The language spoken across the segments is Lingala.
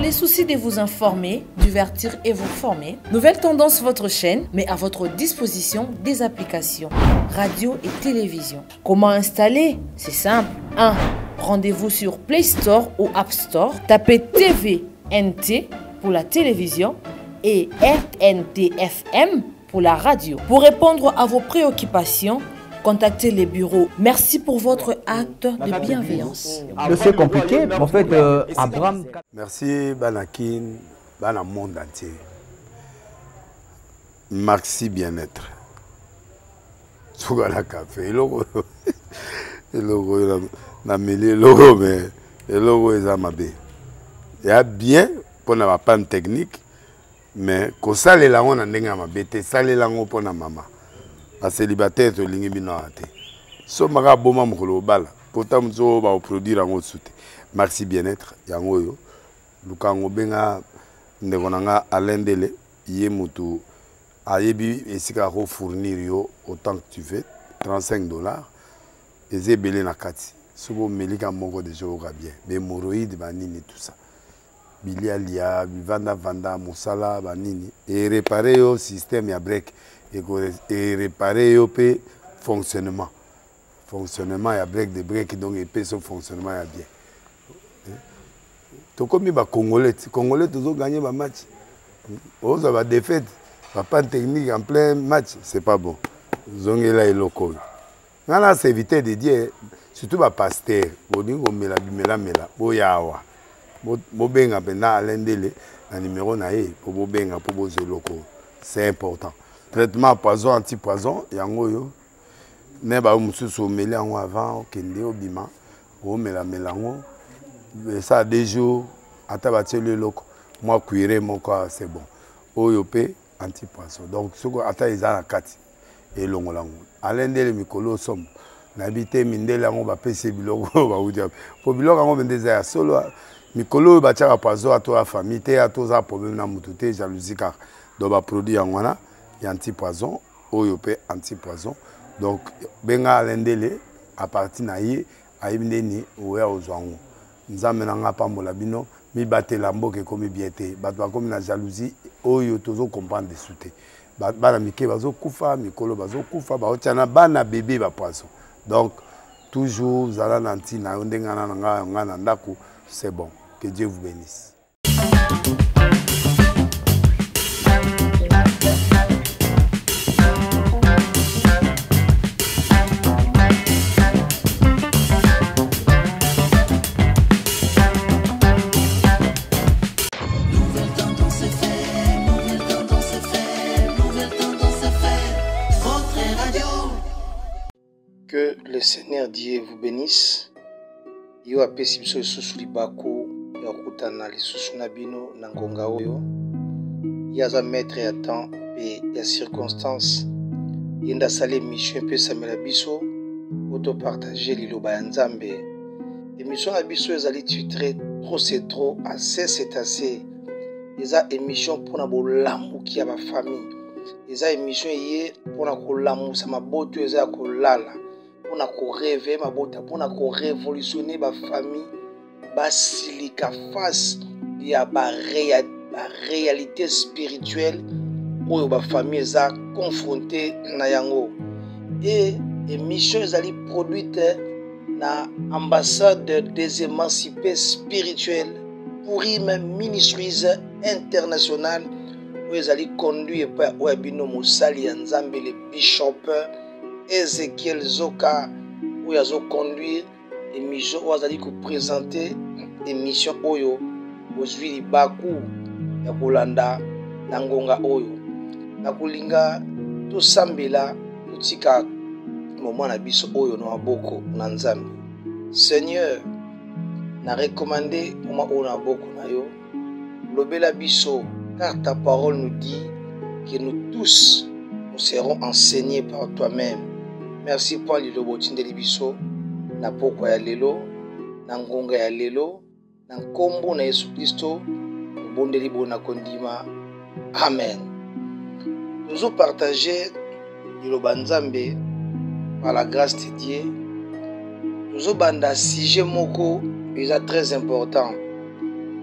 les soucis de vous informer, divertir et vous former, Nouvelle Tendance, votre chaîne, met à votre disposition des applications, radio et télévision. Comment installer? C'est simple. 1. Rendez-vous sur Play Store ou App Store. Tapez TVNT pour la télévision et RNTFM pour la radio. Pour répondre à vos préoccupations, contactez les bureaux. Merci pour votre acte de bienveillance. C'est compliqué, en fait, Abraham... Merci, Banakin, Bana monde entier. Merci bien-être. Sougala café, logo, na mêlé logo, mais le logo est à ma baie. Il y a bien pour la panne technique, mais quand ça les langues on a ma bête, ça les langues pour la maman. La célibataire to lingi bino ate. So maga boma mukolo bala. Pourtant so ba produire en soute. Merci bien-être yango yo. Lukango benga ndekonanga alendele yé mutu ayebi esika ko fournir yo autant que tu veux $35 et belé na kati. Sobo melika moko de jo ka bien. Mais hémorroïdes banini tout ça. Bilialia, vanda musala banini et réparer au système ya break. Et réparer le fonctionnement. Fonctionnement, il y a break de break, donc il son fonctionnement il y a bien. Tout comme les Congolais, les Congolais toujours gagné le match. Oh, ça va défaite, pas de technique en plein match, c'est pas bon. Zongela et local. Là, c'est éviter de dire, surtout les pasteurs, Bodingo mela boyawa. Bobenga pendant l'endele, un numéro naé, pour bobenga pour boser local. C'est important. Traitement poison, anti-poison, yango yo. Ne ba mususu meli yango avant kende obima, o mela melango. Ça 2 jours, ata batie le loko. Moi cuire mon corps c'est bon. Oyo pe anti-poison. Donc soko ata izana kati et longolango. Alendele mikolo som. Nabité mindele yango ba pese biloko ba udia. Po biloko yango bendeza ya solo mikolo ba tia poison à toi famille te à toi problème na mutute jalousie car do ba produit yango na anti-poison, oyopé anti-poison. Donc, benga alendele à partir naïe aïbneni oué aux ango. Nous amenons pas molabino, mi batte lambo que comme biété, batwa comme la jalousie, oyo toujours comprendre des soutés. Bana mike bazo kufa, mikolo bazo kufa, ba otiana bana bébé ba poisson. Donc, toujours zala nanti na ondenga na nga ndako, c'est bon. Que Dieu vous bénisse. Que le Seigneur Dieu vous bénisse. Yo apesi biso lisusu libako ya kutana lisusu na bino na ngonga oyo. Yaza maître ya temps et ya circonstance. Yenda sale mission pe samela biso auto partager liloba ya Nzambe. Émission na biso ezali titré trop c'est trop, assez c'est assez. Eza émission pona bolamu ki ya ba famille. Eza émission yé pona kolamu sa maboto eza kolala. Pour rêver ma beauté, pour révolutionner ma famille, basilika face à la réalité spirituelle où ma famille est confrontée na yango. Et émission est produite na ambassade des émancipés spirituels pour même ministries internationales où ils allaient conduire par Webino Moussali Nzambe le bishop Ezekiel Zoka où ils ont conduit émission où ils allaient présenter émission Oyo Ozwili Baku ya Kolanda Nangonga Oyo na kulinga to sambela tutika moment na biso Oyo na maboko na Nzambe. Seigneur na recommandé moment Oyo na maboko na yo lobela biso car ta parole nous dit que nous tous nous serons enseignés par toi-même. Merci pour le lobotin de libiso na poko ya lelo na ngonga ya lelo na nkombo na Yesu Kristo bondeli bona kondima. Amen. Nous allons partager le Nzambe par la grâce de Dieu. Nous allons banda sujet moko est très important.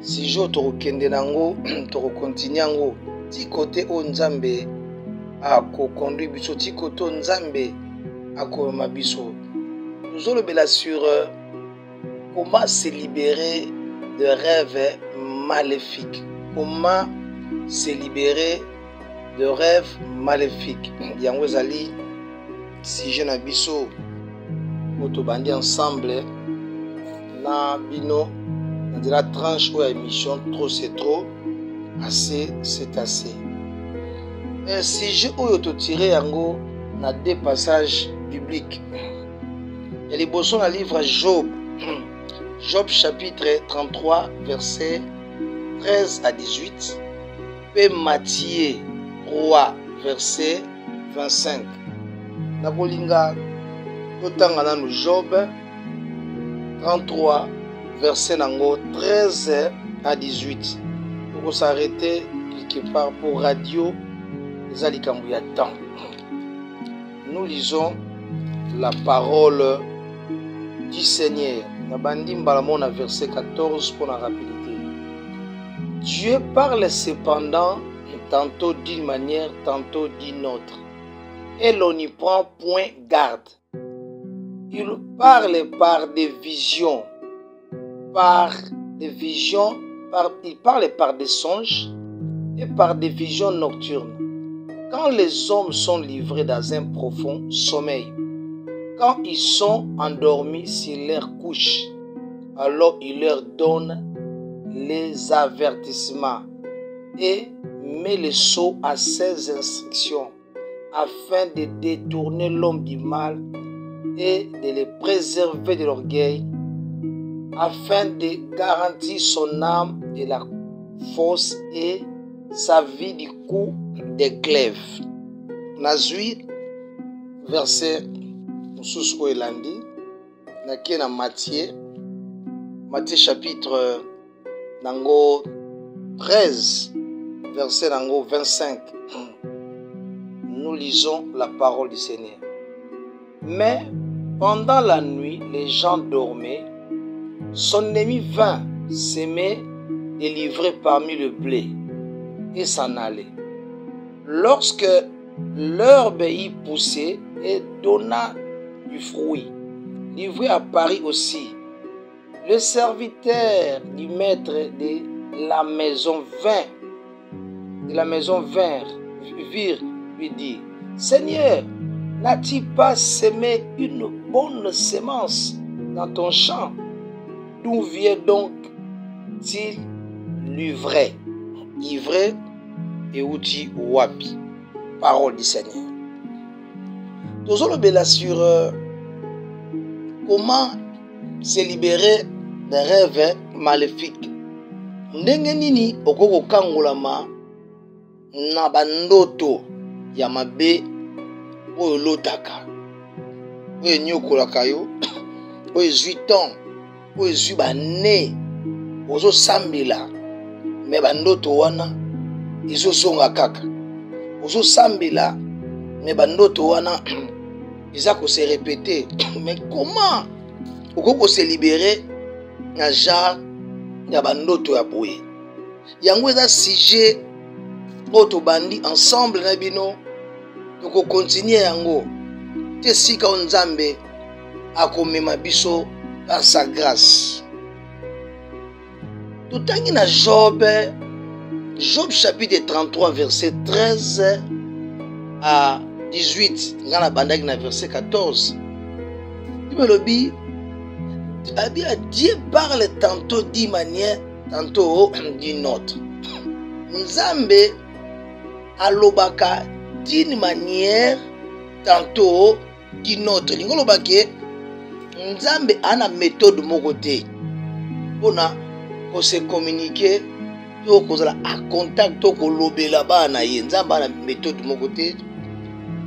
si je tokokende nango tokokontinue yango ti côté o Nzambe akoconduire biso ti côté o Nzambe akomema biso. Nous olobela sur comment se libérer de rêves maléfiques. Comment se libérer de rêves maléfiques. Yango ezali sujet na biso otobandi ensemble na bino dans la tranche ou émission trop c'est trop, assez c'est assez. Sujet oyo to tiré yango na deux passages bibliques. Il y a les bossons dans le livre Job. Job chapitre 33 verset 13 à 18. Et Matthieu 3 verset 25. Nakolinga totanga nanu Job 33 verset nango 13 à 18. On s'arrêter quelque part pour radio les alikambuya temps. Nous lisons la parole du Seigneur. Nabandi mbalamona verset 14 pour la rapidité. Dieu parle cependant tantôt d'une manière, tantôt d'une autre. Et l'on n'y prend point garde. Il parle par des visions, il parle par des songes et par des visions nocturnes. Quand les hommes sont livrés dans un profond sommeil, quand ils sont endormis sur leur couche, alors il leur donne les avertissements et met le sceau à ses instructions afin de détourner l'homme du mal et de le préserver de l'orgueil, afin de garantir son âme de la force et sa vie du coup des glaives. Nazui verset sous Oelandi nakie na Matthieu chapitre nango 13 verset nango 25. Nous lisons la parole du Seigneur. Mais pendant la nuit, les gens dormaient. Son ennemi vint s'aimer et livrer parmi le blé et s'en allait. Lorsque l'herbe y poussait et donna du fruit, livré à Paris aussi, le serviteur du maître de la maison virent lui dire: Seigneur, n'as-tu pas semé une bonne semence dans ton champ? D'où vient donc-il l'ivraie? Ivraie et outil wapi. Parole du Seigneur. Nous allons bien sur comment se libérer des rêves maléfiques. Ndenge nini okoko kangolama na bandoto ya mabe oyo lotaka oyo nyokolaka yo oyo 8 ans oyo zwi bane ozosambela me bandoto wana ezosonga kaka ozosambela me bandoto wana eza ko se répéter. Mais comment okoko se libérer na genre ya bandoto ya boye? Yango eza sujet oto bandi ensemble na bino toko continuer yango te sika Nzambe akomema biso par sa grâce. Totangi na Job chapitre 33 verset 13 à 18 ngana bandaki na verset 14. Dieu parle tantôt d'une manière, tantôt d'une autre. Nzambe alobaka d'une manière, tantôt d'une autre. Lingolobake Nzambe ana méthode moko te pona ko se communiquer to kozala a contact to ko lobela bana ye. Nzambe ana méthode moko te.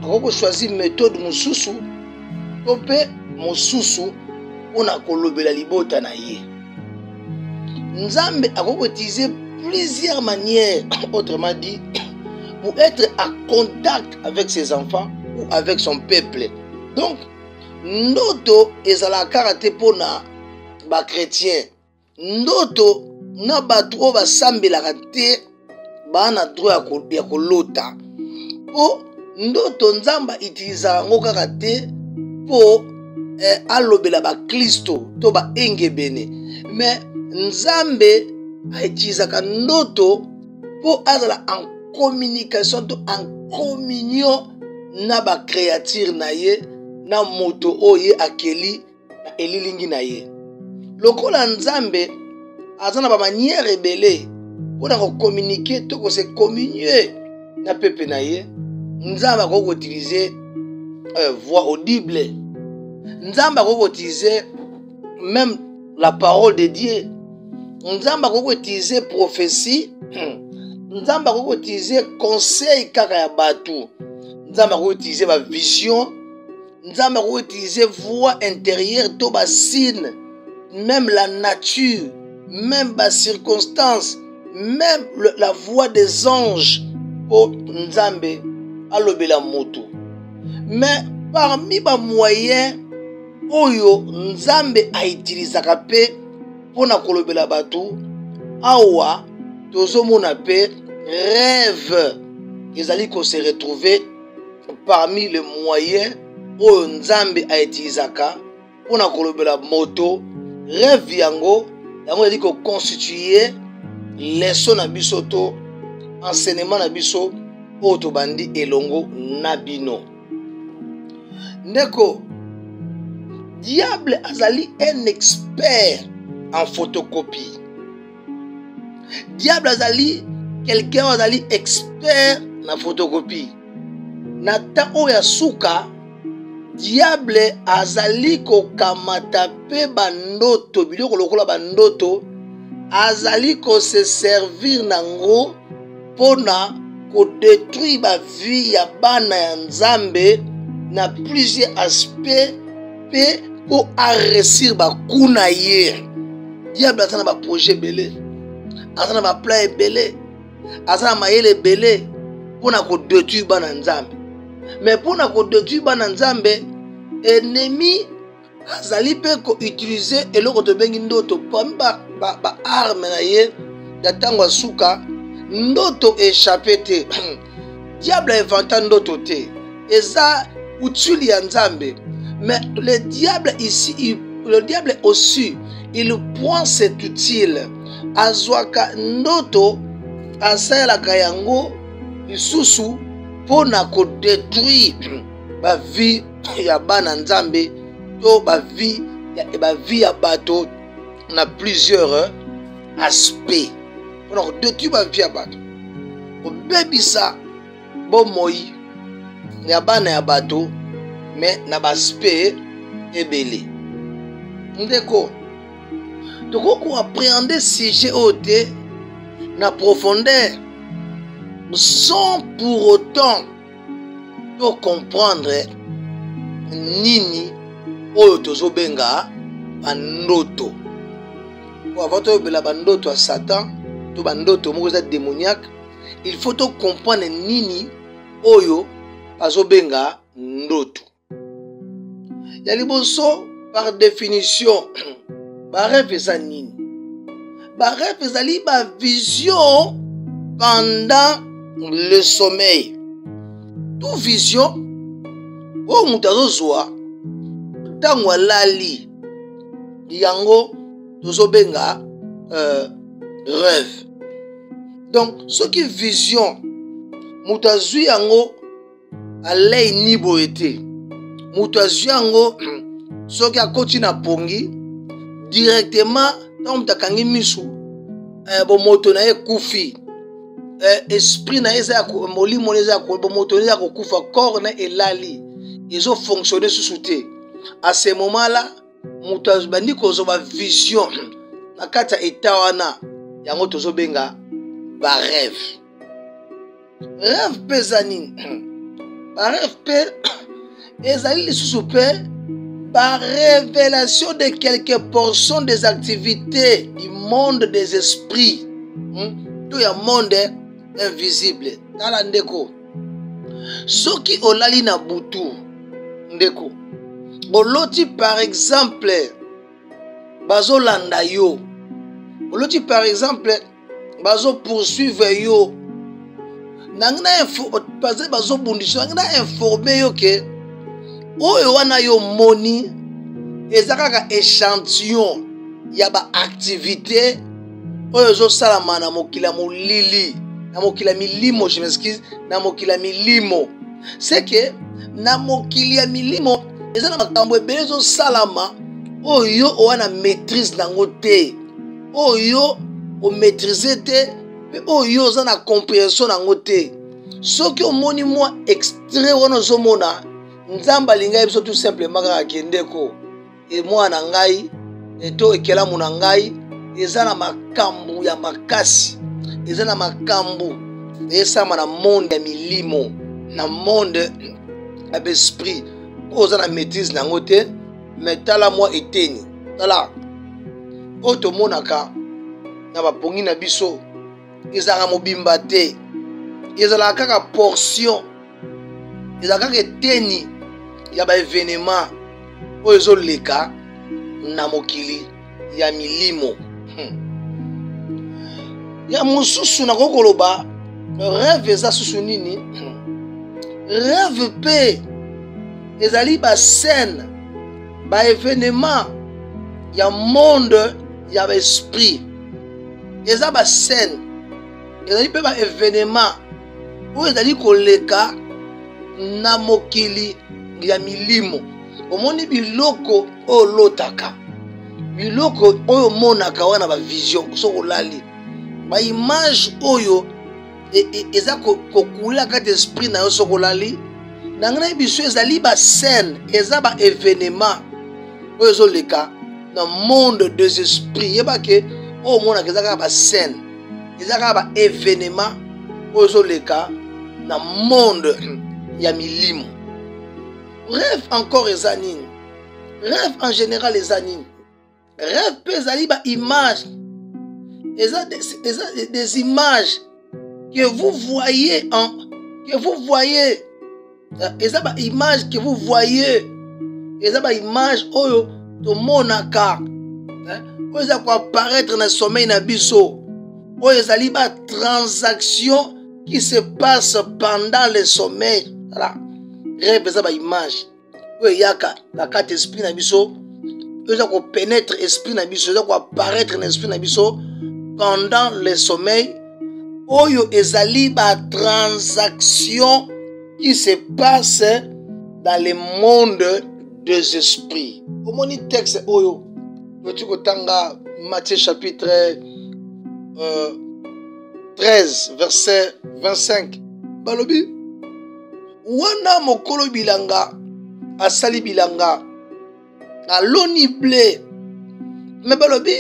Akoko choisir méthode mususu to pe mususu pona ko lobela libota na ye. Nzambe akoko utiliser plusieurs manières, autrement dit, pour être en contact avec ses enfants ou avec son peuple. Donc, ndoto ezala karate pona ba chrétien. Ndoto na bato oyo basambelaka te bana droit ya kolota po ndoto nzambe itilizaka yango kaka te po alobela bakristo to baengebene me nzambe aitilizaka ndoto po azala en communication to en communion na bacréature na ye na moto oyo ye akeli na elilingi na ye lokola nzambe aza na bamanière ebele mpona kocommunike to kose communie na pepe na ye nzambe akoki koutilize voix audible nzambe akoki koutilize même la parole de Dieu nzambe akoki koutilize prophétie nzambe akoki koutilize conseil kaka ya bato nzambe akoki koutilize bavision nzambe akoki koutilize voix intérieure to basigne même la nature même bas circonstances même la voix des anges po nzambe alobela moto mais parmi ba moyens oyo nzambe aitilizaka pe pona kolobela bato awa tozomona pe rêve ezali ko se retrouver parmi les moyens oyo nzambe aitilizaka pona kolobela moto rêve yango ezali ko constituer leçon na biso to enseignement na biso oyo tobandi elongo na bino ndeko diable azali un expert en photocopie diable azali quelqu'un azali expert na photocopie na ta oyo suka diable azali kokamata pe bandoto biloko lokola bandoto azali ko se servir nango pona ko détruire ba vie ya bana ya nzambe na plusieurs aspects pe po arresir ba kuna ye diable azana ba projet belé azana ba plan belé azana mayele belé pona ko détruire bana nzambe mais pona ko détruire bana nzambe ennemi azali pe ko utiliser eloko to bengi ndoto pamba ba arme na ye ya tango asuka ndoto échappé te diable inventa ndoto te eza utili ya nzambe mais le diable ici le diable aussi il prend cet utile azwaka ndoto asalaka yango lisusu pona ko détruire ba vie ya bana nzambe to ba vie ya bato na plusieurs aspects pona ko détruire ba vie ya bato obebisa bomoi ya bana ya bato mais na ba aspect ebele ndeko toko appréhender sujet ote na profondeur sans pour autant to comprendre nini oyo tozobenga bandoto po avant toyobela bandoto ya Satan to bandoto moko eza démoniaque il faut to comprendre nini oyo azobenga ndoto ya liboso par définition barêve eza nini barêve ezali bavision pendant le sommeil tout vision oyo moto azozwa ntango alali yango tozobenga rêve donc soki vision moto azwi yango alei ni boye te moto azwi yango soki akoti na pongi directement ntango moto akangi misu bomoto na ye kufi esprit na ye eza molimo na ye eza bomoto na ye eza kokufa corps na elali ezofonctionne susu te à ce moment là moto bandi kozwa vision na kati ya eta wana yango tozobenga barêve rêve mpe eza nini barêve mpe ezali lisusu mpe révélation de quelques portions des activités du monde des esprits tout ya monde invisible tala ndeko soki olali na butu ndeko oloti par exemple bazolanda yo Oloti par exemple bazo poursuivre yo nangina bazo bundisha nangina informer yo ke oyo wana yo moni ezaka échantillon ya ba activité oyo zo salama na mokila molili na mokila milimo, je m'excuse, na mokila milimo. C'est que na mokili ya milimo eza na makambo ebele zo salama oyo wana maîtrise nango te, oyo o maîtriser te, pe oyo za na compréhension nango te. Soki omoni mwa extrait wana ozomona nzamba linga biso tout simplement kaka kendeko e mwana ngai eto ekelamu na ngai eza na makambo ya makasi, eza na makambo esama na monde ya milimo, na monde ya esprit oza na maîtrise nango te. Mais tala mwa eteni tala oyo tomonaka na bapongi na biso ezalaka mobimba te, ezalaka kaka portion, ezalaka kaka eteni ya baévénement oyo ezoleka na mokili ya milimo. Ya mosusu nakoki koloba rêve eza susu nini? Rêve mpe ezali bascène baévénement ya monde ya baesprit, eza bascène ezali mpe baévénement oyo ezali koleka na mokili ya milimo. Omoni biloko oyo olotaka, biloko oyo omonaka wana bavision soki olali, baimage oyo eza kokula kati esprit na yo soki olali. Nangana biso ezali bascène, eza baévénement oyo ezoleka na monde des esprits. Yeba ke oyo omonaka eza kaka bascène, eza kaka baévénement oyo ezoleka na monde ya milimo. Rêve encore eza nini? Rêve en général eza nini? Rêve pe ezali baimage, eza des images que vous voyez eza baimage que vous voyez, eza baimage oyo tomonaka oyo eza koapparaître na sommeil na biso, oyo ezali batransaction qui se passe pendant le sommeil. Voilà. Rêve eza baimage oyo eyaka na kati esprit na biso, oyo eza kopénètre esprit na biso, eza koapparaître na esprit na biso pendant le sommeil, oyo ezali batransaction qui se passe dans le monde des esprits. Omoni texte oyo tu kotanga Matthieu chapitre 13 verset 25 balobi wana mokolo bilanga asali bilanga aloni blé, mais balobi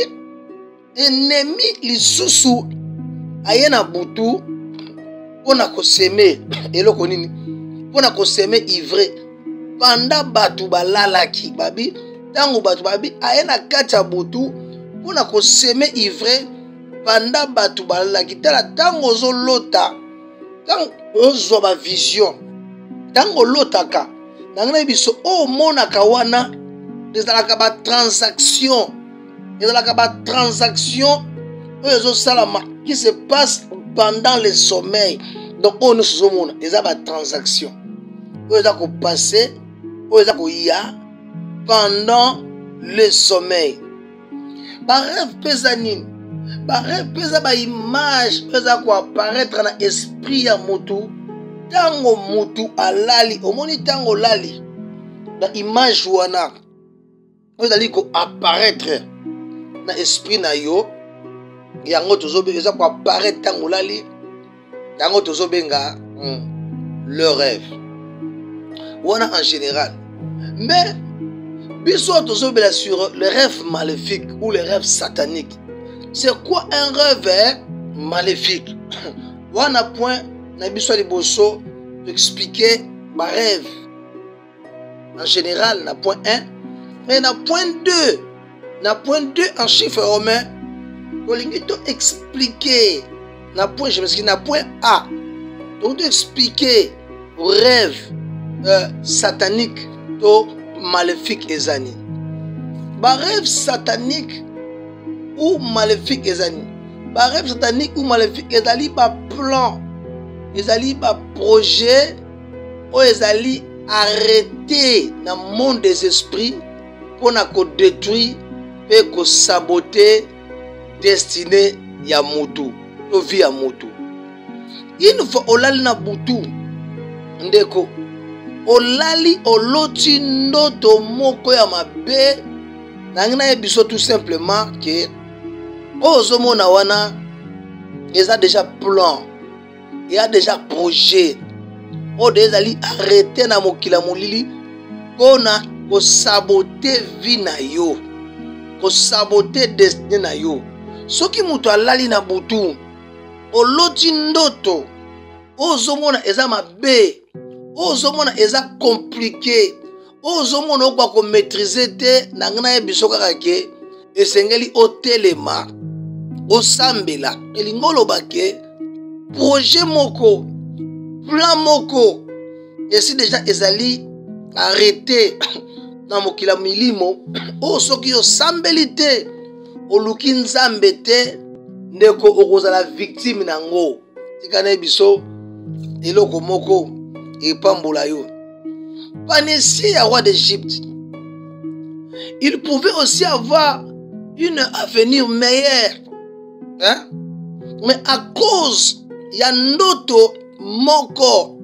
ennemi lisusu ayena butu pona koseme eloko nini, pona koseme ivre panda batu balalaki babi tango batu babi ayena kati ya butu pona koseme ivre panda batu balalaki. Tala tango ozolota, tango ozwa ba vision, tango lotaka nangana biso o monaka wana ezalaka ba transaction, ezalaka ba transaction oyo ezosalama qui se passe pendant le sommeil. Donc on nous sommes eza ba transaction oyo eza ko passer, oyo eza ko ya pendant le sommeil. Ba rêve pesa nini? Ba rêve pesa ba image pesa ko apparaître na esprit ya mutu tango mutu alali. Omoni tango lali na image wana oyo ezali ko apparaître na esprit na yo, yango tozobe eza ko apparaître tango lali, yango tozobenga le rêve wana en général. Mais biso tozobela sur le rêve maléfique ou le rêve satanique. C'est quoi un rêve maléfique? Wana point na biso liboso expliquer ma rêve en général na point 1, mais na point 2, na point 2 en chiffre romain kolingi to expliquer na point, je m'excuse, na point A. Donc to expliquer rêve satanique to maléfique ezani. Ba rêve satanique ou maléfique ezali. Ba rêve satanique ou maléfique ezali ba plan. Ezali ba projet ou ezali arrêté dans le monde des esprits pour ko détruire et ko saboter destinée ya mutu, to vie ya mutu. Une fois olali na butu ndeko olali oloti ndoto moko ya mabe nangina yebiso tout simplement que ozomona wana eza déjà plan, il y a déjà projet o dezali arrêté na mokila molili pona ko saboter vie na yo, ko saboter destinée na yo. Soki mutu alali na butu oloti ndoto ozomona eza mabe, ozomona eza compliqué, ozomona okwa ko maîtriser te nangina yebiso kaka ke esengeli otelema osambela elingolo bake projet moko plan moko esi déjà ezali arrêté na mokila milimo o soki osambeli te oluki nzambe te ndeko okozala victime nango tikana biso eloko moko epambola yo. Panésie ya roi d'Égypte, il pouvait aussi avoir une avenir meilleure, hein? Mais à cause ya ndoto moko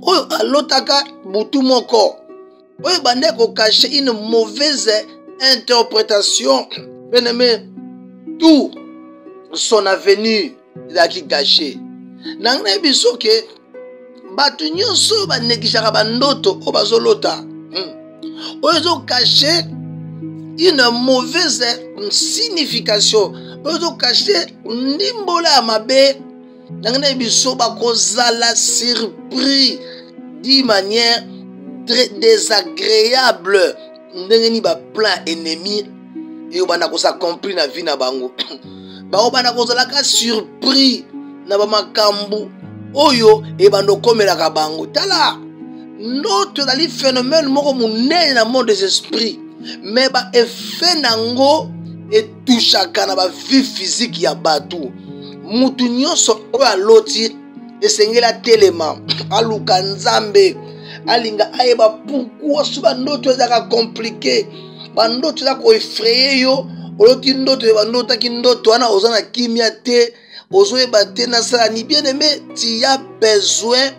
oyo alotaka butu moko oyo bande ko cacher une mauvaise interprétation, bien aimé, tout son avenir ezalaki gâché. Nangina biso ke batu nyonso banekishaka bandoto o bazolota oyo ezo cacher une mauvaise signification, oyo ezo cacher ndimbola ya mabe. Nangina biso bakozala surpris d'une manière désagréable ndengeni ba plan ennemi et bana ko s'accomplir na vie na bango. Ba bana kozala ka surpris na ba makambu oyo e bando komelaka bango. Tala notre dali phénomène moko munene na monde des esprits, mais ba effet nango et touchaka na ba vie physique ya batu. Mutu nyonso oyo aloti esengela telema aluka nzambe alinga ayeba pourquoi so bandoto ezaka compliqué, bandoto ezaka ko effrayer yo oloti ndoto bandotaki ndoto wana ozana kimia te ozoyeba te na sala ni. Bien aimé, tu as besoin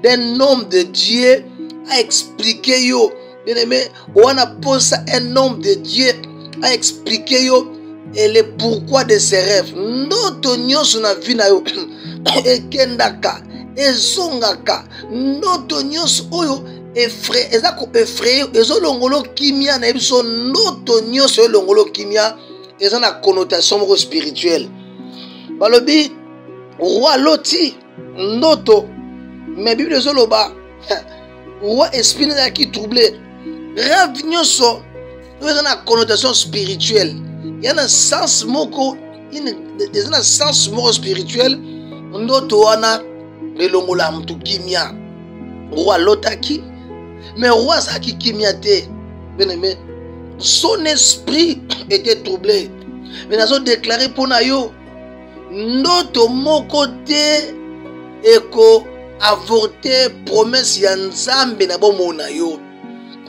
d'un homme de Dieu à expliquer yo. Bien aimé, on a posé un homme de Dieu à expliquer yo et le pourquoi de ses rêves. Ndoto nyonso na vie na yo ekendaka ezongaka, ndoto nyonso oyo effraye ezako effraye ezolongolo kimia na biso. Ndoto nyonso elongolo kimia eza na connotation moko spirituelle. Balobi roi loti ndoto, mais Bible ezoloba roi esprit na ki troublé. Rêve nyonso eza na connotation spirituelle. Il y a un sens moko, un sens moko spirituel. Ndoto wana lelongola mtu kimia. Roi lotaki, mais roi saki kimia te. Bien aimé, son esprit était troublé. Mais nazo déclaré pour na yo ndoto moko te eko avorter promesse ya nzambe na bomona yo.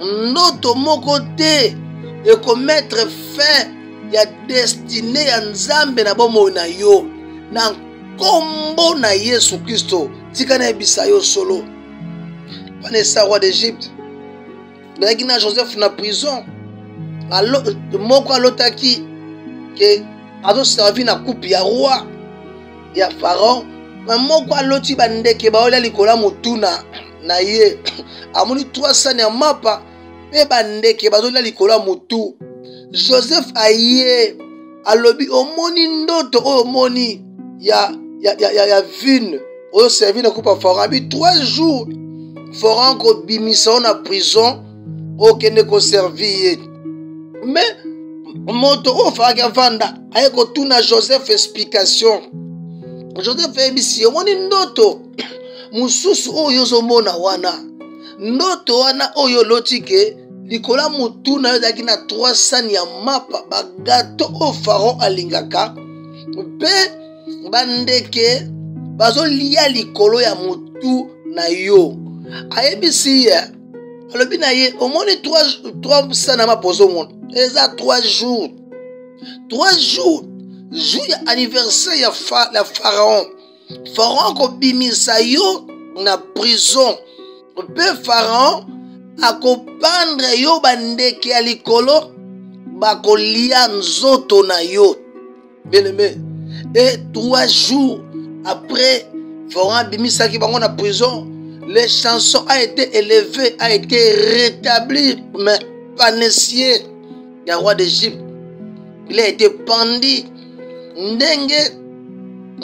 Ndoto moko te eko mettre fin ya destinée ya nzambe na bomona yo na kombo na Yesu Kristo. Tika na ebisa yo solo. Vanessa roi d'Égypte, belaki na Joseph na prison moko alotaki ke azo servi na coupe ya roi ya pharaon, mais moko aloti bandeke baolia likola motuna na ye amoni 300 ya mapa pe bandeke bazolia likola motu. Joseph aye alobi omoni ndoto oyo omoni ya vine oyo servi na coupe ya pharaon abi 3 jours pharaon ko bimisa na prison okende ko servir. Mais moto o faka vanda aye ko tuna Joseph explication. Joseph ebisi omoni ndoto mususu oyo zomona wana, ndoto wana oyo lotike likola mutu na yo ezalaki na 3 sani ya mapa bagato oyo Pharaon alingaka mpe bandeke bazolia likolo ya mutu na yo. Ayebisi ye alobi na ye omoni 3 sani ya mapa ozomona eza 3 jours. 3 jours jour ya anniversaire ya Pharaon. Pharaon akobimisa yo na prison mpe Pharaon akopandre yo bandeke ya likolo bakolia nzoto na yo. Bien-aimé, et 3 jours après Pharaon abimisaki bango na prison, les chansons a été élevées, a été rétabli, mais Panessier, le roi d'Égypte, il a été pendu. Ndenge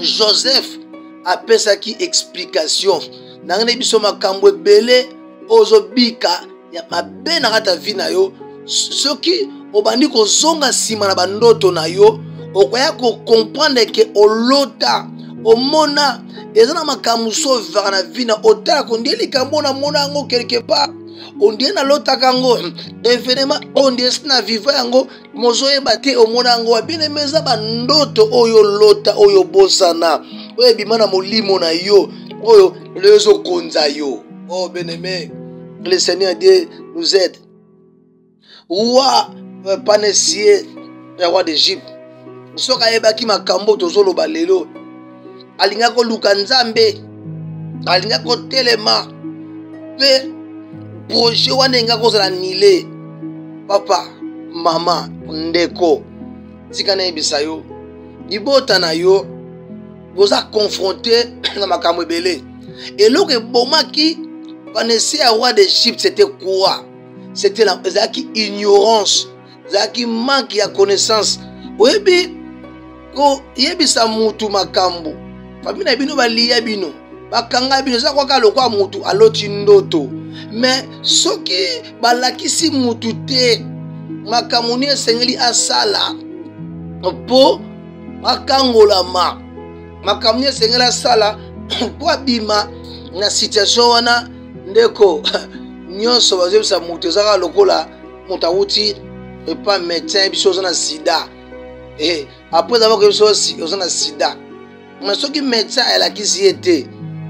Joseph apesaki explication nangane biso makambo ebele ozobika ya mabe na kata vi na yo soki obandi kozonga nsima na bandoto na yo okoya comprendre ke olota omona eza na makambo so vaka na vi na otala kondie likambo na mona yango quelque part ondie na lotaka yango événement ondie sina viva yango mozoyeba te omona yango bien-aimé eza bandoto oyo lota oyo bosana oyo ebima na molimo na yo oyo ezokonza yo. Oh bien-aimé, le Seigneur Dieu nous aide. Roi Panessier, le roi d'Égypte, soki ayebaki makambo tozoloba lelo alinga koluka nzambe alinga kotelema mpe projet wana enga kozala nile. Papa, mama, ndeko tika nayebisa yo libota na yo boza confronté na makambo ebele eloko ebomaki Panessier ya roi d'Égypte. C'était quoi? C'était la ignorance, zaki manque ya connaissance. Oyebi ko yebisa mutu makambo famille na bino balia bino bakanga bino za kwa lokwa mutu aloti ndoto mais soki balakisi mutu te makamoni esengeli asala po makangolama makamoni esengeli asala po abima na situation wana ndeko nyonso bazebisa mutu ezaka lokola mutu awuti epa médecin biso oza na sida après avoir que biso oza na sida mais soki médecin ayelakisi ye te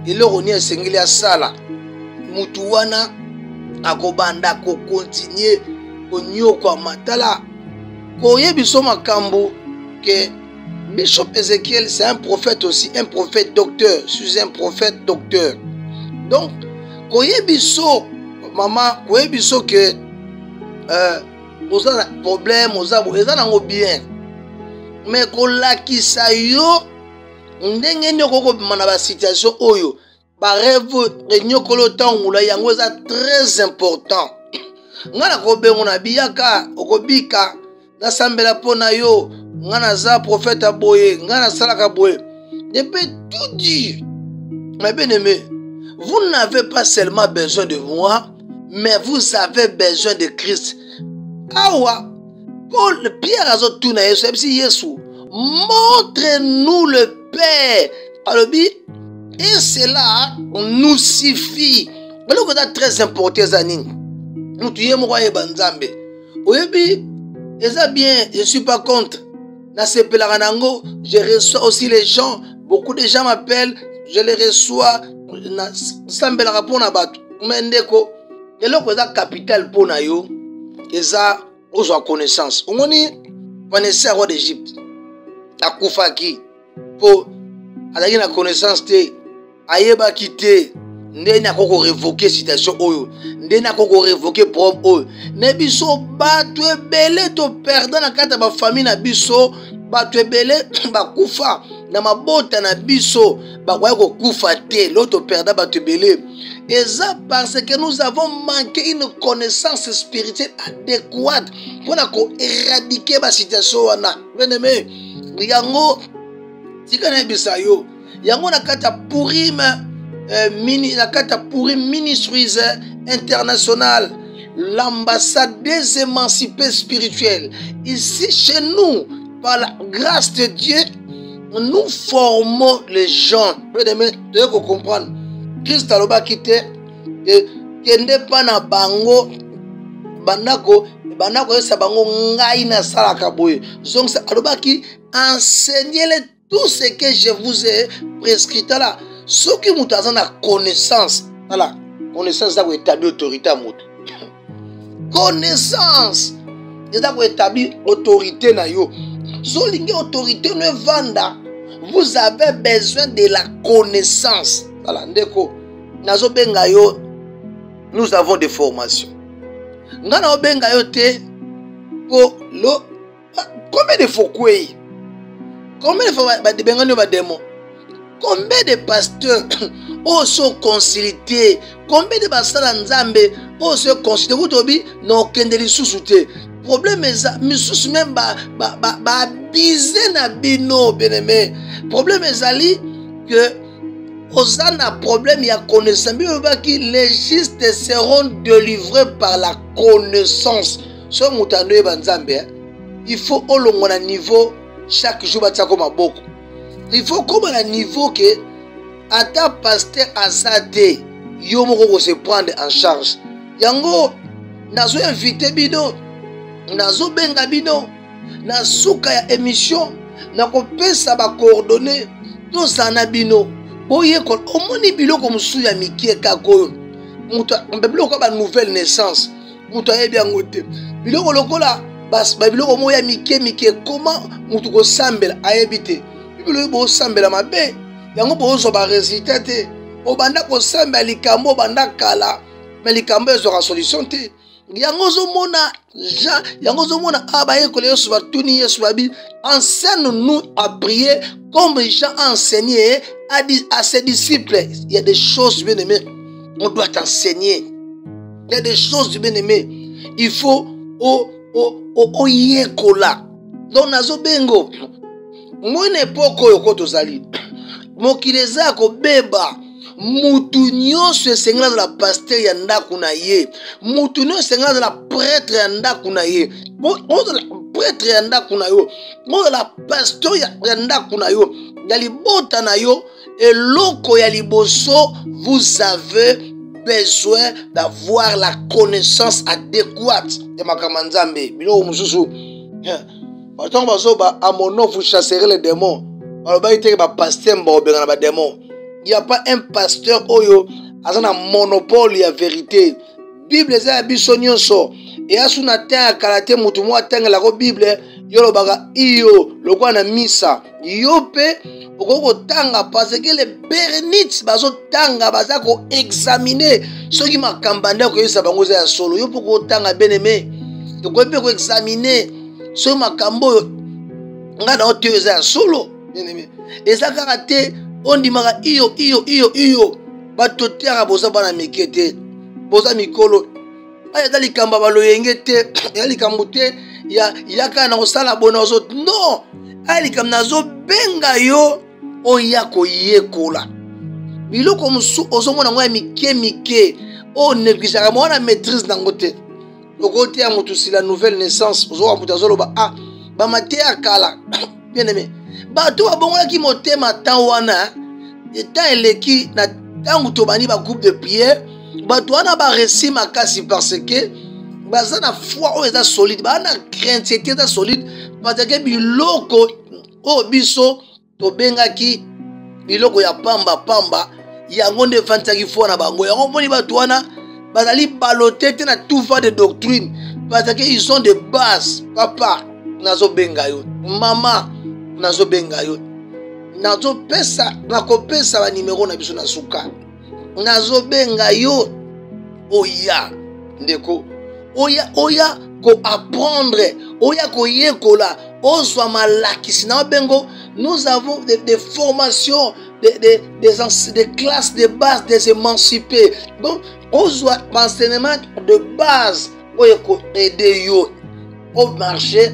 eloko ni esengeli asala mutu wana akobanda kokontinue konyokwa matala koyebiso makambo ke Bishop Ezekiel c'est un prophète aussi, un prophète docteur. Je suis un prophète docteur. Donc koyebiso maman koyebiso que oza problème oza nango bien mais kolakisa yo ndenge nyoko kobima na ba situation oyo ba rêve enyokolo tangula yango eza très important. Ngana kobengo na biyaka okobika na sambela pona yo ngana za prophète aboye ngana salaka boye. Je peux tout dire. Mais bien aimé, vous n'avez pas seulement besoin de moi, mais vous avez besoin de Christ. Awa Paul Pierre azotuna Yesu ebisi Yesu montre-nous le Père. Alobi et cela nous suffit. Alors que c'est très important zanini. Nous tuyé mo kwa banzambe. Oyebi eza bien, je suis pas contre. Na sepela nango, je reçois aussi les gens, beaucoup de gens m'appellent, je les reçois na sambela rapona batu. Mendeko eloko eza capital pona yo eza ozwa connaissance. Omoni Panessier roi d'Égypte akufaki po azaki na connaissance te ayebaki te ndeni akoko révoquer situation oyo ndeni akoko révoquer problème oyo ne biso bato ebele to perdre na kata ba famille na biso bato ebele bakufa na mabota na biso bakoya kokufa te l'autre perdre bato ebele. Et ça parce que nous avons manqué une connaissance spirituelle adéquate pour éradiquer la situation. Bien-aimé, yango tika na bisayo yango na kata Purim na kata Purim Ministries International, l'ambassade des émancipés spirituels. Ici chez nous, par la grâce de Dieu, nous formons les gens. Bien-aimé, tu dois comprendre. Christ aloba kite kende pa na bango bandako yesa bango ngai na salaka boye. Donc ça alobaki enseignez-les tout ce que je vous ai prescrit là. Ce qui muta na connaissance, voilà, connaissance ça établir autorité à moto. Connaissance, ça établir autorité na yo. So lingi autorité ne vanda. Vous avez besoin de la connaissance. Voilà, ndeko. Nazo benga yo, nous avons des formations. Ngana benga yo te pour le combien de fois quoi? Combien de fois de benga no ba démon? Combien de pasteurs sont consultés? Combien de pasteurs nzambe sont consultés? Vous tobi no kendeli susute. Problème est ça, mais même ba biser na bino bien-aimé. Problème est ali que aux a problème il y a connaissance. Les justes seront délivrés par la connaissance. So mutando banzambe, il faut au long à niveau chaque jour batza comme beaucoup. Il faut comme à niveau que à ta pasteur azade yo moko se prendre en charge. Yango nazo invité bino, nazo benga bino, na suka ya émission, na kopesa ba coordonnées, to sana bino. Boye ko omoni biloko musu ya mikie kako. Muto biloko ba nouvelle naissance. Muto yebi ngote. Biloko lokola bas ba biloko moya mikie comment mutu ko sambela ayebite. Biloko bo sambela mabe. Yango bo zo ba résultat te. Obanda ko sambela likambo banda kala. Mais likambo ezora solution te. Yango zo mona ja, yango zo mona abaye ko leso ba tuni yesu babi. Enseigne-nous à prier comme Jean a enseigné à ses disciples. Il y a des choses bien aimées. On doit t'enseigner. Il y a des choses bien aimées. Il faut au yekola. Donc nazo bengo. Moi n'époque yokoto zali. Mokileza ko beba. Mutu nyonso sengla de la pasteur ya ndaku na ye. Mutu nyonso sengla de la prêtre ya ndaku na ye. Prêtre ya ndaku na yo. Mo la pasteur ya ndaku na yo. Ya libota na yo. Eloko ya liboso, vous avez besoin d'avoir la connaissance adéquate de makamanzambe. Bilo mususu. Attends baso ba à mon nom vous chasserez les démons. Alors ite ba pasteur mba obengana ba démons. Il n'y a pas un pasteur oyo azana monopole ya vérité. Bible za biso nyonso. Et asuna ta kalate mutu mo atangela ko Bible yolo baga iyo lokwa na misa. Yope okoko tanga parce que les bernites bazo tanga bazako examiner ceux qui makambanda ko yesa bango za solo. Yopo ko tanga bien-aimé. To ko pe ko examiner ceux makambo ngana ote za solo bien-aimé. Et ça karate on dit mara iyo batotiara boza bana mikete boza mikolo aya dali kamba balo yengete yali kamute ya kana osala bona ozo non ali kam nazo benga yo oya ko yekola biloko musu ozo mona ngwa mike o neglisaka mona maîtrise nangote lokote ya mutu si la nouvelle naissance ozo wa mutu azoloba ba mate akala bien aimé bato abongola ki motema tawana eta eleki na tangu tobani ba groupe de prière bato wana ba récit makasi parce que baza na foi o eza solide ba na crainte eza solide parce que biloko o biso to bengaki biloko ya pamba yango nde vantaki foi na bango yango moni bato wana bazali baloté te na tout va de doctrine parce que ils sont de base. Papa nazo benga yo, mama nazo benga yo, nazo pesa nakopesa ba numéro na biso na suka, nazo benga yo oya ndeko oya ko apprendre oya ko yekola ozwa malakisi na bengo. Nous avons des formations des classes de base des émancipés. Donc ozwa enseignement de base pour aider yo au marché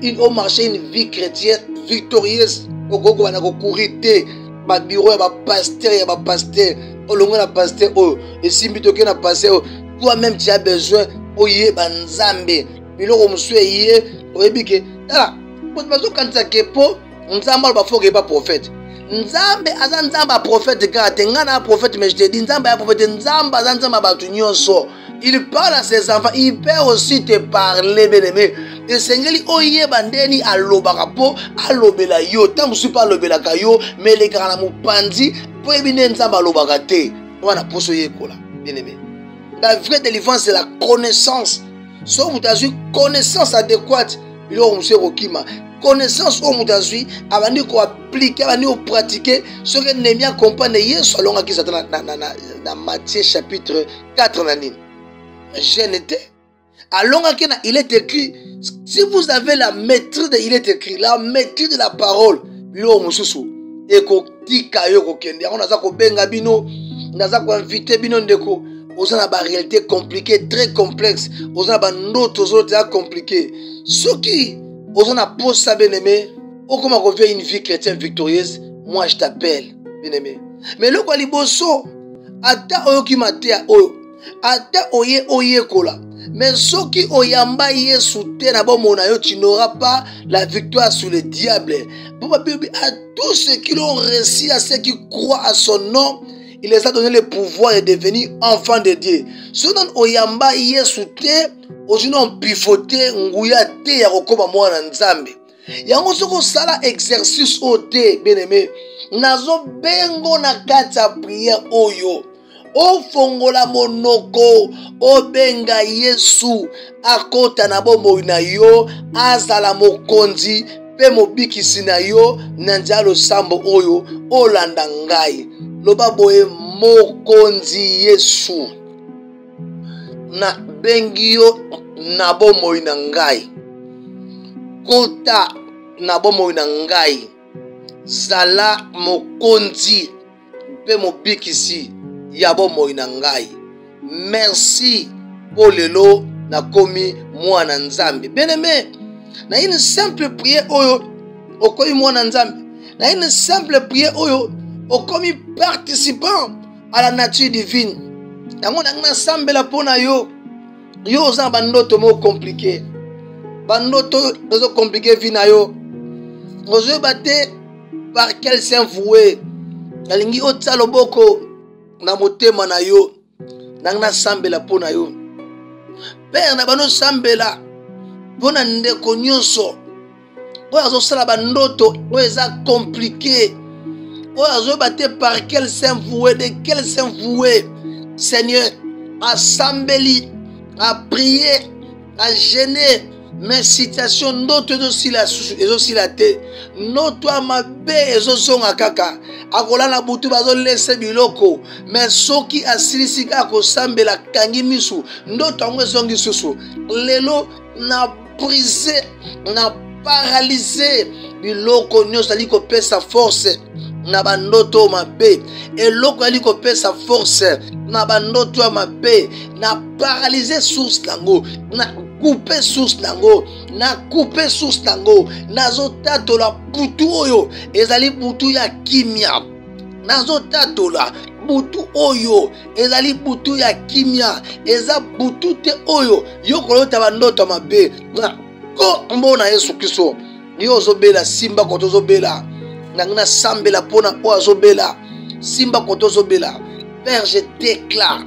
une vie chrétienne victorieuse. Okoko bana ko kurite ba bureau ba pasteur olongo na pasteur o esimbi toke na pasteur toi-même tu as besoin oye banzambe biloko musu eye oyebike tala po bazo kanisa kepo nzamba ba foke pas prophète nzambe azanzamba prophète kate ngana prophète mais je te dis nzamba ya prophète nzamba azanzamba batu nyonso Il parle à ses enfants. Il peut aussi te parler, bien-aimé. Et Seigneur, oye bandeni alobakapo, alobela yo. Tant que je suis pas alobelaka yo, mais les grands amours pandi, pour éviter nzamba alobakate. On a posé kola, bien-aimé. La vraie délivrance, c'est la connaissance. Si vous avez une connaissance adéquate, il y a un connaissance au Moutazui, avant de appliquer, avant de pratiquer, ce que Némia comprend, selon qui s'attend dans Matthieu chapitre 4. J'étais. Alors il est écrit, si vous avez la maîtrise de il est écrit, la maîtrise de la parole, il y a un souci. Et qu'on dit on a ça qu'on benga bino, on a ça qu'on invite bino ndeko. Aux a la réalité compliquée, très complexe. Aux a d'autres autres compliqués. Ceux qui aux a posé ça bien aimé, ou comment on veut une vie chrétienne victorieuse, moi je t'appelle bien aimé. Mais le qualiboso, ata oyo ki matea oyo, ata oye kola. Mais ceux qui oyamba yesu te na bomona yo, tu n'auras pas la victoire sur le diable. À tous ceux qui l'ont réussi, à ceux qui croient à son nom, il les a donné le pouvoir de devenir enfants de Dieu. Ceux qui oyamba yesu te, aujourd'hui on pifoté nguya te ya kokoma mwana nzambe. Yango soko sala exercice o te, bien aimé. Nazo bengo na kati ya prière oyo. O fongola monoko, o benga yesu, akota na bomoi na yo, azala mokonzi, pe mobikisi na yo, nanjalo sambo oyo, olanda ngai. Loba boye mokonzi yesu. Na bengi yo na bomoi na ngai. Kota na bomoi na ngai. Zala mokonzi, pe mobikisi. Yabo moina ngai. Merci pour lelo na komi mwana nzambe. Bien aimé, na une simple prière oyo okomi mwana nzambe. Na une simple prière oyo okomi participant à la nature divine. Yango na sambela pona yo. Yo za bandoto mo compliqué. Bandoto zo compliqué vina yo. Ozo bate par quel saint voué. Nalingi otsa loboko na motema na yo na sambela pona yo père na bano sambela pona ndeko nyonso oyo azosala bandoto oyo eza compliqué oyo azobate par quel saint voué de quel saint voué Seigneur asambeli a prier a gêner mais situation ndoto ezosila te noto amabe ezosonga kaka akola na butu bazolese biloko mais soki asilisi kaka kosambela kangi misu ndoto yango ezongi susu lelo na brise na paralyse biloko nyonso ali kopesa force na bandoto mabe eloko ali kopesa force na bandoto mabe na paralyse source nango na couper source nango na couper source nango nazo tatola butu oyo ezali butu ya kimia nazo tatola butu oyo ezali butu ya kimia eza butu te oyo yokolota bandoto mabe na ko mbona Yesu Kristo yo zobela simba koto zobela nangina sambela pona o azobela simba koto zobela Père je déclare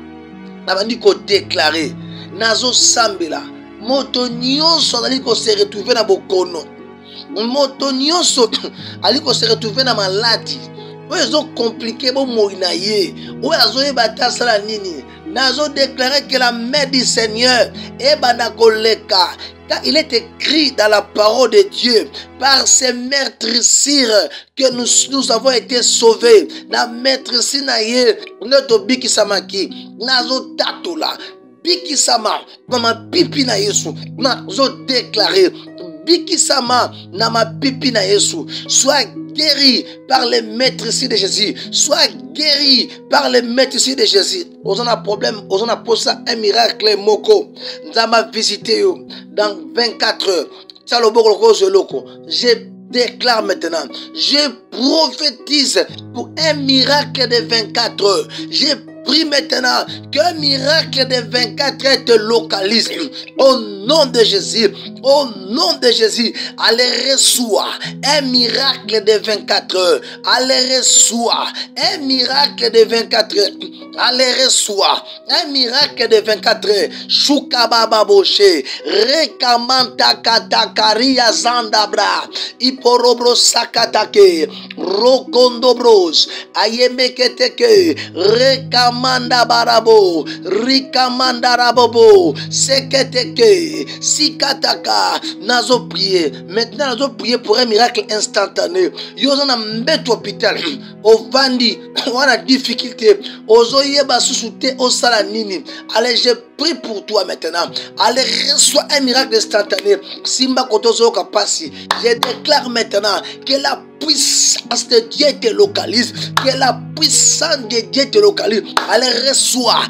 na bandi ko déclarer nazo sambela moto nyonso aliko se retrouver na bokono moto nyonso aliko se retrouver na maladi oyo zo compliqué bo moina ye oyo azoyeba ta sala nini nazo déclarer que la main du Seigneur est banakoleka car il est écrit dans la parole de Dieu par ses meurtrissures que nous avons été sauvés na meurtrissure na ye notre biki samaki nazo tatola Biki sama mama pipi na Yesu na zo déclaré Biki sama na ma pipi na Yesu soit guéri par les maîtrises de Jésus, soit guéri par les maîtrises de Jésus. On a un problème, on a posé un miracle moko. Nous avons visité dans 24 heures. Je déclare maintenant, je prophétise pour un miracle de 24 heures. Je prie maintenant qu'un miracle de 24 heures te localise. Au nom de Jésus, au nom de Jésus, allez reçoir un miracle de 24 heures, allez reçoir un miracle de 24 heures, allez reçoir un miracle de 24 heures. Shukababa Boshe, Rekamanta Katakaria Zandabra, Iporobro Sakatake, Rokondobros, Ayemeketeke, Rekamanda Barabo, Rikamanda Rabobo, Seketeke, Sikataka, Nazo prier. Maintenant, nazo prier pour un miracle instantané. Yozana mbet hôpital, Ovandi, on a difficulté, Ozoye Basusute, Osala Nini. Allez, je prie pour toi maintenant. Allez, reçois un miracle instantané. Simba Kotozo Kapasi, je déclare maintenant que la puissance de Dieu te localise, que la puissance de Dieu te localise. Allez, reçois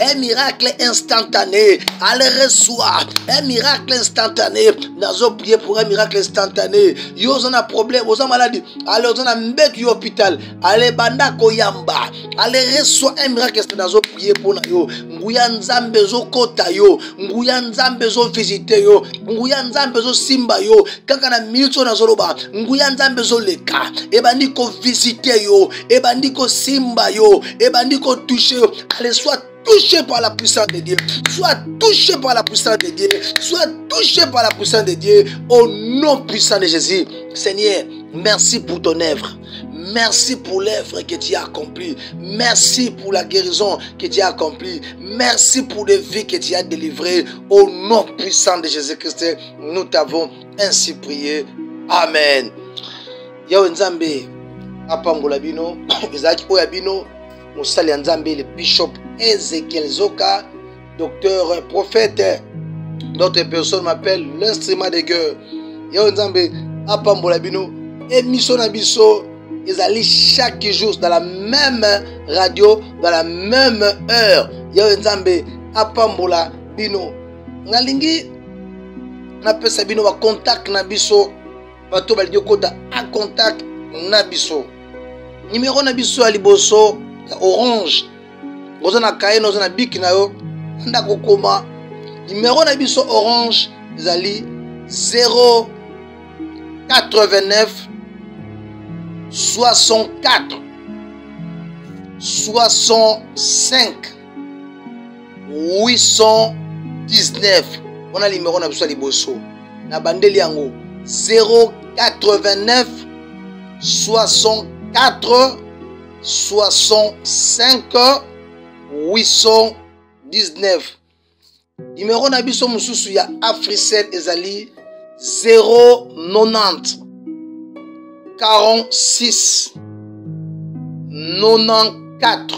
un miracle instantané. Allez, reçois un miracle instantané. Nazo prier pour un miracle instantané. Yo on a problème, on a maladie. Allez, on a mbeki hôpital. Allez, banda koyamba. Allez, reçois un miracle instantané. Nazo prier pour na yo. Nguya nzambe zo kota yo. Nguya nzambe zo visiter yo. Nguya nzambe zo simba yo. Kaka na minute na zoloba. Nguya nzambe zo leka. Ebandi ko visiter yo. Ebandi ko simba yo. Ebandi ko toucher yo. Allez, sois touché par la puissance de Dieu. Sois touché par la puissance de Dieu. Sois touché par la puissance de Dieu. Au nom puissant de Jésus. Seigneur, merci pour ton œuvre. Merci pour l'œuvre que tu as accomplie. Merci pour la guérison que tu as accomplie. Merci pour les vies que tu as délivrées. Au nom puissant de Jésus-Christ, nous t'avons ainsi prié. Amen. Yao Nzambe, Apambola Bino, Isaac Oyabino, Moussali Nzambe, le bishop Ezekiel Zoka, docteur, prophète. D'autres personnes m'appellent l'instrument de guerre. Yao Nzambe, Apambola Bino, émission Nabiso. Ils allaient chaque jour dans la même radio, dans la même heure. Yao Nzambe, Apambola Bino. Ngalingi, napesa bino wa contact Nabiso. Bato baldio kota a contact Nabiso. Numéro Nabiso à Liboso, Orange. Ozana Kaye, Ozana Bik na yo. Ndako koma. Numéro Nabiso Orange, Zali 089 64 65 819. On a le numéro Nabiso à Liboso. Na bandeli yango 089 64 65 819. Numéro Nabiso Mususu ya Africell ezali 090 46 94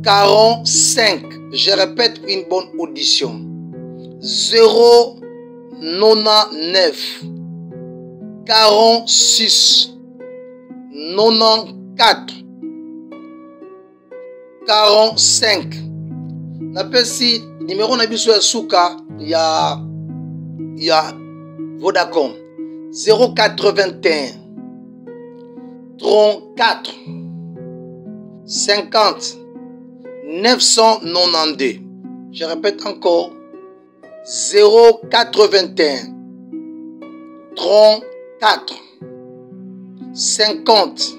45. Je répète une bonne audition. 099 46 94 45. Napesi numéro Nabiso ya Suka ya Vodacom 081 34 50 992. Je répète encore 081 34 50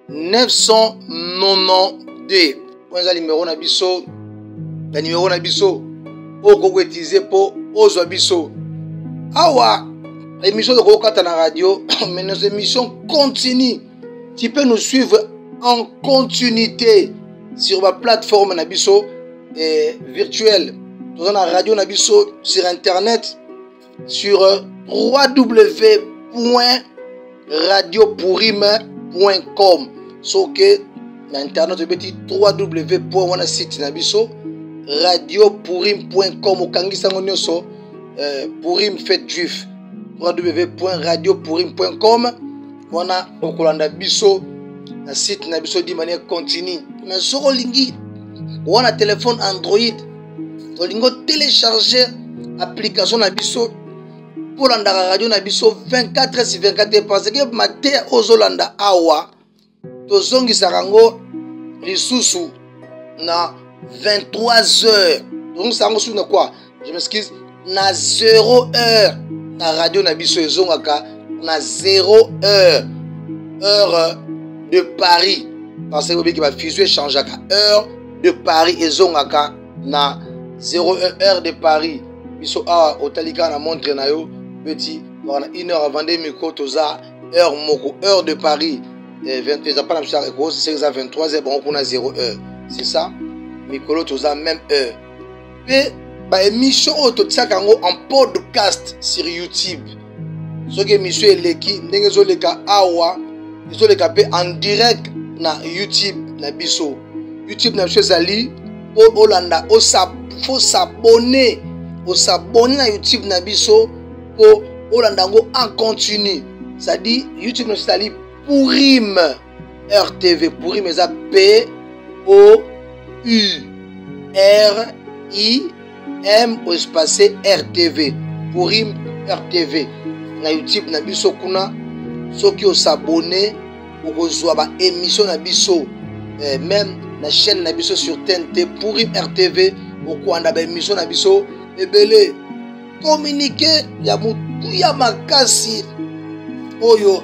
992. Point za numéro na biso. La numéro na biso oko utiliser pour ozwa biso. Awa émission de Kokata na radio, mais nos émissions continuent. Tu peux nous suivre en continuité sur ma plateforme na biso virtuelle. Nous avons la radio na biso sur internet sur www.radiopourim.com. Sauf que l'internet est petit www.radiopourim.com. radiopourim.com. Au Kangisa Monyoso Pourim fête juif. www.radiopourim.com. On a au Kolanda Biso un site na biso de manière continue. Mais sur Olingi, on a téléphone Android. Olingo télécharger application na biso pour landa radio na biso 24 sur 24 parce que maté ozolanda awa tozongi sarango lisusu na 23h. Donc ça on quoi? Je m'excuse. Na 0h. Na radio na biso ezongaka na 0h. Heure de Paris. Parce que vous voyez que ma fusion change à heure de Paris ezongaka na 0h heure de Paris. Biso a otalika na montre na yo petit on a 1h avant des micro toza heure moko heure de Paris. 20 pas la chose c'est 23h bon on a 0h. C'est ça. Micro toza même heure. Et bah émission auto tsakango en podcast sur YouTube. Ce que émission eleki ndenge zo leka awa zo leka pe en direct na YouTube na biso. YouTube na biso zali o Olanda o faut s'abonner na YouTube na biso po Olanda ngo en continu. Ça dit YouTube na zali Pourim RTV Pourim eza P O U R I M au espace RTV Pourim RTV na YouTube na biso kuna soki o s'abonner ou kozwa ba émission na biso même la chaîne na biso sur TNT Pourim RTV ou kwanda ba émission na biso ebele communiquer ya mutu ya makasi oyo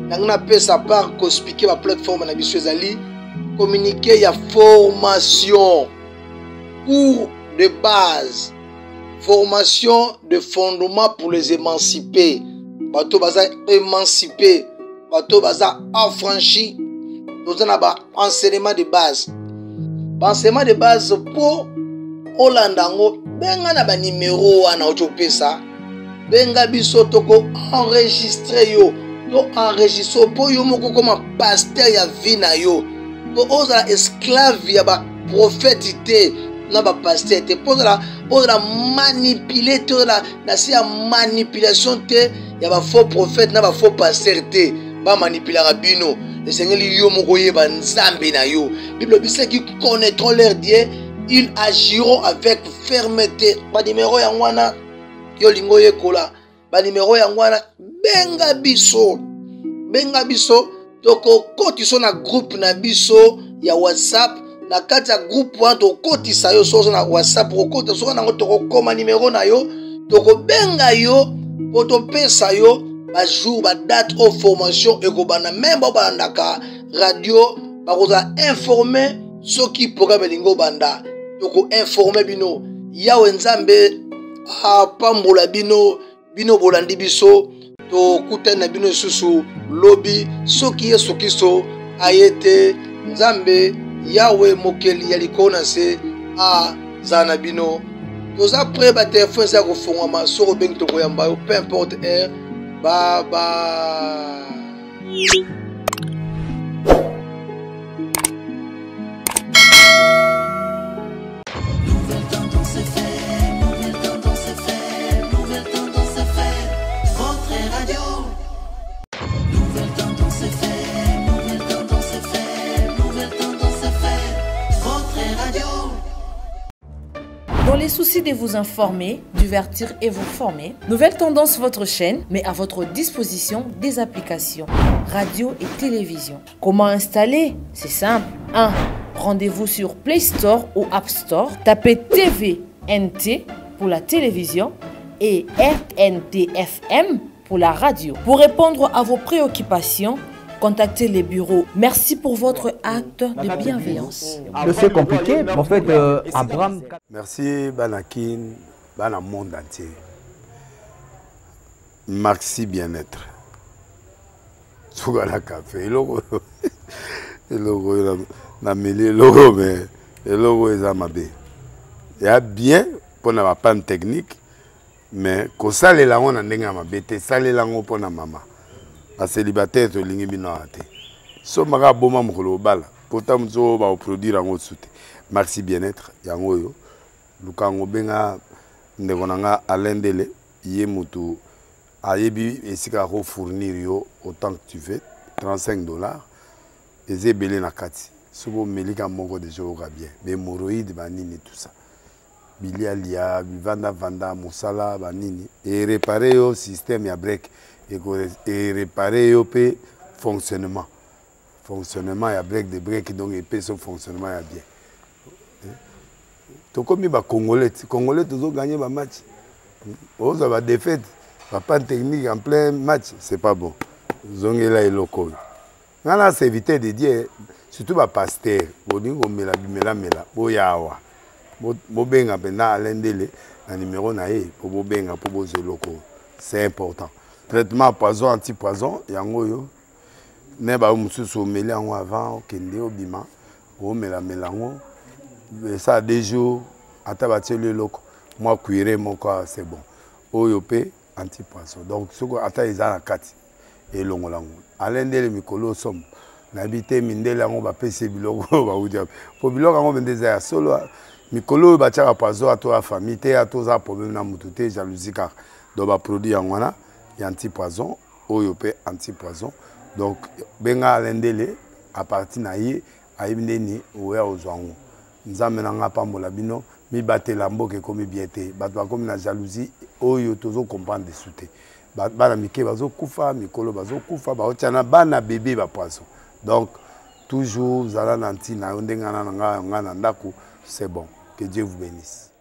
nangna pesa par ko expliquer ba plateforme na biso ezali communiquer ya formation cours de base, formation de fondement pour les émancipés. Bateau baza émancipé, bateau baza affranchi. Nous avons un enseignement de base. Enseignement de base pour Olandango, benga na ba numéro wana ochopesa. Benga biso toko enregistrer yo. To enregistrer po yo moko comme pasteur ya vina yo. To oza esclave ya ba prophétité. Na ba pasteur te pose la manipuler te la c'est la manipulation te ya ba faux prophète na ba faux pasteur te ba manipuler rabino le Seigneur yo moko yeba nzambe na yo Bible dit ceux qui connaîtront leur Dieu ils agiront avec fermeté ba numéro ya ngwana yo lingo yekola ba numéro ya ngwana benga biso toko kotiso na groupe na biso ya WhatsApp na kati ya groupe to kotisa yo sozo na WhatsApp ko kota so na to koma numéro na yo to ko benga yo po to pesa yo ba jour ba date au formation e ko bana même ba bandaka radio ba ko za informer soki programme lingo banda to ko informer bino ya wenzambe a pambola bino bolandi biso to kutana bino susu lobby soki yeso kiso ayete nzambe Yahweh mokeli yalikona se a zanabino toza prêt ba téléphone za ko fongama soro beng to koyamba peu importe heure baba Dans les soucis de vous informer, divertir et vous former, Nouvelle Tendance votre chaîne met à votre disposition des applications, radio et télévision. Comment installer? C'est simple. 1. Rendez-vous sur Play Store ou App Store. Tapez TVNT pour la télévision et RNTFM pour la radio. Pour répondre à vos préoccupations, contactez les bureaux. Merci pour votre acte de bienveillance. C'est compliqué, mais en fait, Abraham... Merci, Banakin, Bana monde entier. Maxi bien-être. Sougala café, le logo, na mêlé logo, mais le logo est amabé. Il y a bien pour la panne technique, mais quand ça les langues on a n'enga amabé, ça les langues pour la maman. La célibataire to lingi bino ate. So maka boma mukolo bala. Pourtant mzo ba produire ngo soute. Maxi bien-être yango yo. Lukango benga ndekonanga alendele ye mutu ayebi esika ko fournir yo autant que tu veux $35 ezebele na kati. Sobo melika moko de jour bien. Mais hémorroïdes banini tout ça. Bilia lia, vanda musala banini et réparer yo système ya break. Et réparer le fonctionnement. Fonctionnement, il y a break de break, donc il peut son fonctionnement bien. tokomi ba Congolais toujours gagné ba match. Aux va défaite, pas technique en plein match, c'est pas bon. Zongela et loko. Nana c'est éviter de dire surtout ba pasteur, boningo mela boyawa. Bo benga bena alendele na numéro na e pour bo benga pour bo loko. C'est important. Traitement poison anti-poison yango yo. Ne ba mususu meli yango avant kende obima. O melango. Ça des jours atabatie le loko. Moi cuire mon corps c'est bon. Oyopé anti-poison. Donc ce que ata ezana kati et longolango. Alendele mikolo somme. N'habité mindele yango ba pese biloko ba udia. Po biloko yango bendeza solo mikolo ba tchaka poison à toi famille te à toi problème na mututé jalousie car donc ba produit yango wana anti-poison oyopé anti-poison. Donc benga alendele à partir na ye ayibindeni oya ozwango. Nzambe nanga pambola bino mi batela mboke komi biete bato bakomi na jalousie oyo tozo comprendre de souté bana mike bazo kufa mikolo bazo kufa baotiana bana bébé ba poisson. Donc toujours zala nanti na ndenga na nga na ndako c'est bon. Que Dieu vous bénisse.